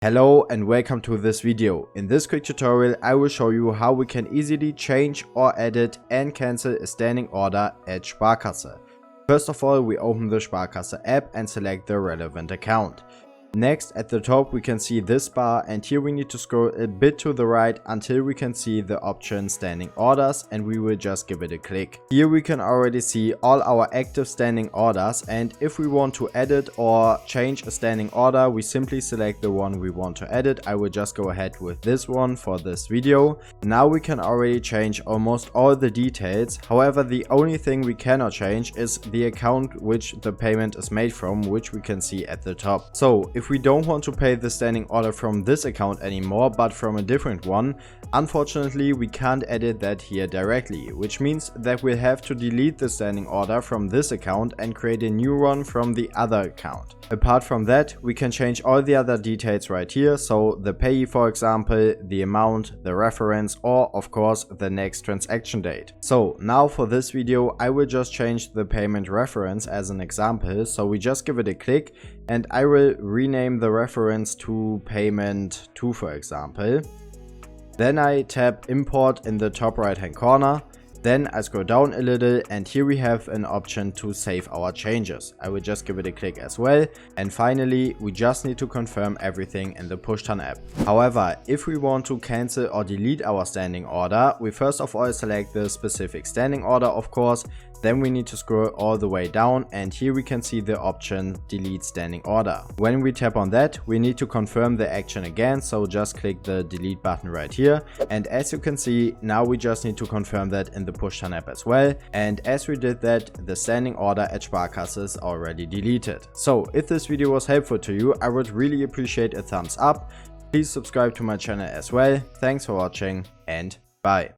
Hello and welcome to this video. In this quick tutorial I will show you how we can easily change or edit and cancel a standing order at Sparkasse. First of all, we open the Sparkase app and select the relevant account. Next, at the top we can see this bar, and here we need to scroll a bit to the right until we can see the option standing orders, and we will just give it a click. Here we can already see all our active standing orders, and if we want to edit or change a standing order, we simply select the one we want to edit. I will just go ahead with this one for this video. Now we can already change almost all the details. However, the only thing we cannot change is the account which the payment is made from, which we can see at the top. So if we don't want to pay the standing order from this account anymore, but from a different one, unfortunately we can't edit that here directly, which means that we'll have to delete the standing order from this account and create a new one from the other account. Apart from that, we can change all the other details right here, so the payee, for example, the amount, the reference, or of course the next transaction date. So now for this video I will just change the payment reference as an example, so we just give it a click and I will rename the reference to payment 2, for example. Then I tap import in the top right hand corner. Then I scroll down a little and here we have an option to save our changes. I will just give it a click as well. And finally, we just need to confirm everything in the Push-Turn app. However, if we want to cancel or delete our standing order, we first of all select the specific standing order, of course. Then we need to scroll all the way down and here we can see the option delete standing order. When we tap on that, we need to confirm the action again, so just click the delete button right here. And as you can see, now we just need to confirm that in the Push-Turn app as well. And as we did that, the standing order at Sparkasse is already deleted. So if this video was helpful to you, I would really appreciate a thumbs up. Please subscribe to my channel as well. Thanks for watching and bye.